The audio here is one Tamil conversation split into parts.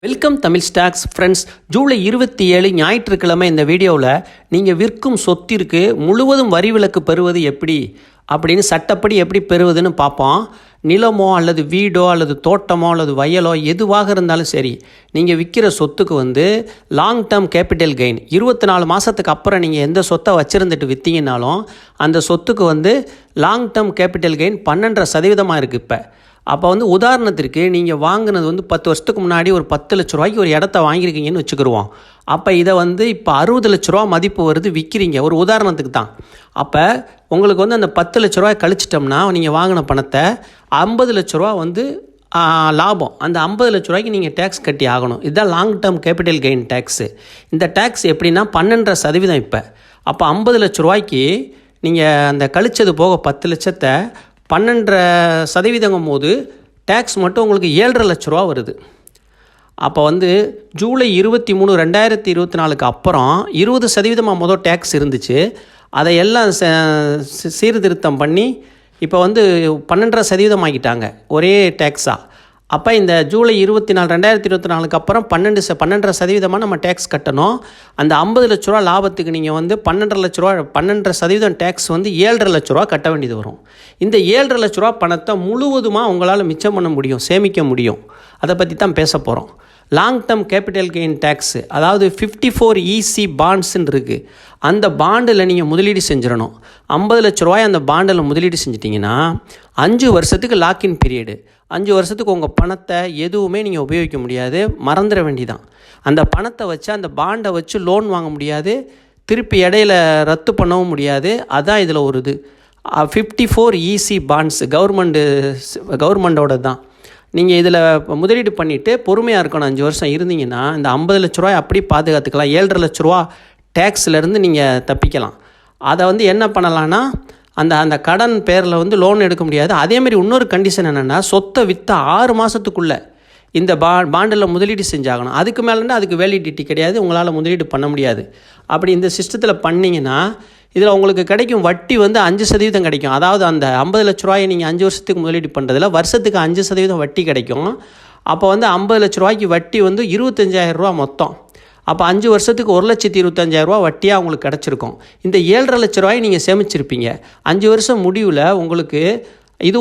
Welcome Tamil stocks friends. July 27 ஞாயிற்றுக்கிழமை இந்த வீடியோவில் நீங்கள் விற்கும் சொத்திற்கு முழுவதும் வரி விலக்கு பெறுவது எப்படி அப்படின்னு சட்டப்படி எப்படி பெறுவதுன்னு பார்ப்போம். நிலமோ அல்லது வீடோ அல்லது தோட்டமோ அல்லது வயலோ எதுவாக இருந்தாலும் சரி, நீங்கள் விற்கிற சொத்துக்கு லாங் டேர்ம் கேபிட்டல் கெயின் 24 மாதத்துக்கு அப்புறம் நீங்கள் எந்த சொத்தை வச்சுருந்துட்டு விற்றீங்கனாலும் அந்த சொத்துக்கு லாங் டேர்ம் கேபிட்டல் கெயின் 12% இருக்குது. இப்போ அப்போ உதாரணத்திற்கு நீங்கள் வாங்கினது 10 வருஷத்துக்கு முன்னாடி ஒரு 10 லட்ச ரூபாய்க்கு ஒரு இடத்த வாங்கியிருக்கீங்கன்னு வச்சுக்கிடுவோம். அப்போ இதை இப்போ 60 லட்ச ரூபா மதிப்பு வருது, விற்கிறீங்க, ஒரு உதாரணத்துக்கு தான். அப்போ உங்களுக்கு அந்த 10 லட்ச ரூபாய் கழிச்சிட்டோம்னா நீங்கள் வாங்கின பணத்தை 50 லட்ச ரூபா லாபம். அந்த 50 லட்ச ரூபாய்க்கு நீங்கள் டேக்ஸ் கட்டி ஆகணும். இதுதான் long term capital gain tax. இந்த டேக்ஸ் எப்படின்னா 12%. இப்போ அப்போ 50 லட்ச ரூபாய்க்கு நீங்கள் அந்த கழிச்சது போக 10 லட்சத்தை 12% போது டேக்ஸ் மட்டும் உங்களுக்கு 7.5 லட்ச ரூபா வருது. அப்போ ஜூலை 23, 2024 அப்புறம் 20% முதல் டேக்ஸ் இருந்துச்சு. அதையெல்லாம் சீர்திருத்தம் பண்ணி இப்போ 12% ஆகிட்டாங்க ஒரே டேக்ஸாக. அப்போ இந்த ஜூலை 24, 2024 அப்புறம் 12% நம்ம டேக்ஸ் கட்டணும். அந்த 50 லட்ச ரூபா லாபத்துக்கு நீங்கள் 12.5 லட்ச ரூபா 12% டேக்ஸ் 7.5 லட்ச ரூபா கட்ட வேண்டியது வரும். இந்த 7.5 லட்ச ரூபா பணத்தை முழுவதுமாக உங்களால் மிச்சம் பண்ண முடியும், சேமிக்க முடியும். அதை பற்றி தான் பேச போகிறோம். Long term capital gain tax, அதாவது 54 EC பாண்ட்ஸுன்னு இருக்குது. அந்த பாண்டில் நீங்கள் முதலீடு செஞ்சிடணும். 50 லட்ச ரூபாய் அந்த பாண்டில் முதலீடு செஞ்சிட்டிங்கன்னா 5 வருஷத்துக்கு லாக்இன் பீரியடு. 5 வருஷத்துக்கு உங்கள் பணத்தை எதுவுமே நீங்கள் உபயோகிக்க முடியாது, மறந்துட வேண்டிதான். அந்த பணத்தை வச்சு அந்த பாண்டை வச்சு லோன் வாங்க முடியாது, திருப்பி இடையில ரத்து பண்ணவும் முடியாது. அதுதான் இதில் ஒரு இது. 54 EC பாண்ட்ஸு கவர்மெண்டோட தான். நீங்கள் இதில் முதலீடு பண்ணிவிட்டு பொறுமையாக இருக்கணும். 5 வருஷம் இருந்தீங்கன்னா இந்த 50 லட்ச ரூபாய் அப்படி பாதுகாத்துக்கலாம். 7.5 லட்ச ரூபா டேக்ஸ்லேருந்து நீங்கள் தப்பிக்கலாம். அதை என்ன பண்ணலான்னா, அந்த கடன் பேரில் லோன் எடுக்க முடியாது. அதேமாதிரி இன்னொரு கண்டிஷன் என்னென்னா, சொத்தை விற்ற 6 மாதத்துக்குள்ளே இந்த பாண்டில் முதலீடு செஞ்சாகணும். அதுக்கு மேலேன்னா அதுக்கு வேலிடிட்டி கிடையாது, உங்களால் முதலீடு பண்ண முடியாது. அப்படி இந்த சிஸ்டத்தில் பண்ணிங்கன்னா இதில் உங்களுக்கு கிடைக்கும் வட்டி 5% கிடைக்கும். அதாவது அந்த 50 லட்ச ரூபாயை நீங்கள் 5 வருஷத்துக்கு முதலீடு பண்ணுறதுல வருஷத்துக்கு 5% வட்டி கிடைக்கும். அப்போ 50 லட்ச ரூபாய்க்கு வட்டி 25,000 ரூபா மொத்தம். அப்போ 5 வருஷத்துக்கு 1,25,000 ரூபா வட்டியாக உங்களுக்கு கிடச்சிருக்கும். இந்த 7.5 லட்ச ரூபாய் நீங்கள் சேமிச்சிருப்பீங்க. 5 வருஷம் முடிவில் உங்களுக்கு இது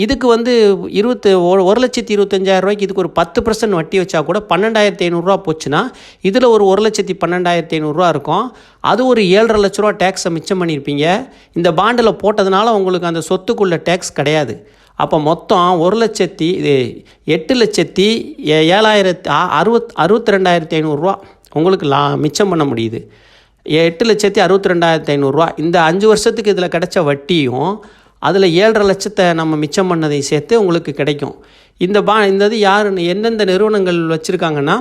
இதுக்கு 1,25,000 ரூபாய்க்கு இதுக்கு ஒரு 10% வட்டி வச்சா கூட 12,500 ரூபா போச்சுன்னா இதில் ஒரு 1,12,500 ரூபா இருக்கும். அது ஒரு 7.5 லட்ச ரூபா டேக்ஸை மிச்சம் பண்ணியிருப்பீங்க. இந்த பாண்டில் போட்டதுனால உங்களுக்கு அந்த சொத்துக்குள்ள டேக்ஸ் கிடையாது. அப்போ மொத்தம் 8,07,62,500 ரூபா உங்களுக்கு மிச்சம் பண்ண முடியுது. 8,62,500 ரூபா. இந்த 5 வருஷத்துக்கு இதில் கிடைச்ச வட்டியும் அதில் 7.5 லட்சத்தை நம்ம மிச்சம் பண்ணதை சேர்த்து உங்களுக்கு கிடைக்கும். இந்த இது யார் எந்தெந்த நிறுவனங்கள் வச்சுருக்காங்கன்னா,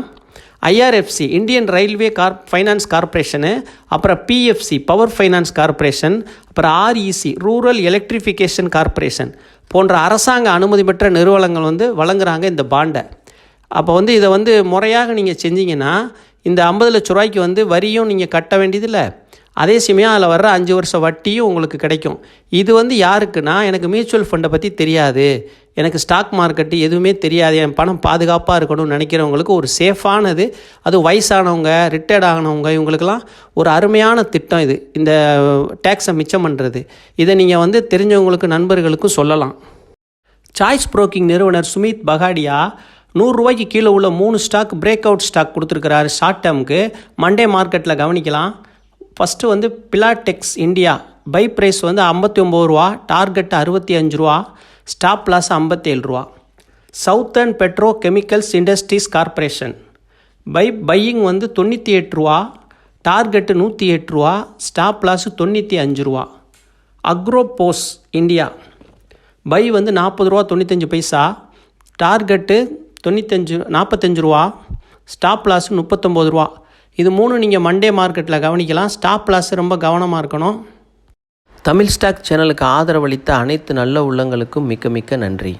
IRFC இந்தியன் ரயில்வே ஃபைனான்ஸ் கார்ப்பரேஷனு, அப்புறம் PFC பவர் ஃபைனான்ஸ் கார்ப்பரேஷன், அப்புறம் REC ரூரல் எலக்ட்ரிஃபிகேஷன் கார்ப்பரேஷன் போன்ற அரசாங்க அனுமதி பெற்ற நிறுவனங்கள் வழங்குகிறாங்க இந்த பாண்டை. அப்போ இதை முறையாக நீங்கள் செஞ்சீங்கன்னா இந்த 50 லட்ச ரூபாய்க்கு வரியும் நீங்கள் கட்ட வேண்டியதில்லை, அதே சமயம் அதில் வர்ற 5 வருஷம் வட்டியும் உங்களுக்கு கிடைக்கும். இது யாருக்குன்னா, எனக்கு மியூச்சுவல் ஃபண்டை பற்றி தெரியாது, எனக்கு ஸ்டாக் மார்க்கெட்டு எதுவுமே தெரியாது, என் பணம் பாதுகாப்பாக இருக்கணும்னு நினைக்கிறவங்களுக்கு ஒரு சேஃபானது. அது வயசானவங்க, ரிட்டையர்ட் ஆகினவங்க, இவங்களுக்கெல்லாம் ஒரு அருமையான திட்டம் இது, இந்த டேக்ஸை மிச்சம் பண்ணுறது. இதை நீங்கள் தெரிஞ்சவங்களுக்கு, நண்பர்களுக்கும் சொல்லலாம். சாய்ஸ் புரோக்கிங் நிறுவனர் சுமித் பகாடியா 100 ரூபாய்க்கு கீழே உள்ள 3 ஸ்டாக் பிரேக் அவுட் ஸ்டாக் கொடுத்துருக்கிறாரு ஷார்ட் டேர்முக்கு. மண்டே மார்க்கெட்டில் கவனிக்கலாம். First Filatex India buy price 59 ரூபா, டார்கெட் 65 ரூபா, ஸ்டாப் லாஸ் 57 ரூபா. Southern Petrochemicals Industries Corporation buying 98 ரூபா, டார்கெட்டு 108 ரூபா, ஸ்டாப் லாஸ் 95 ரூபா. அக்ரோபோஸ் இந்தியா பை 40 ரூபா 95 பைசா, டார்கெட்டு 45 ரூபா, ஸ்டாப் லாஸ் 39 ரூபா. இது 3 நீங்கள் மண்டே மார்க்கெட்டில் கவனிக்கலாம். ஸ்டாப் லாஸ் ரொம்ப கவனமாக இருக்கணும். தமிழ் ஸ்டாக் சேனலுக்கு ஆதரவளித்த அனைத்து நல்ல உள்ளங்களுக்கும் மிக்க மிக்க நன்றி.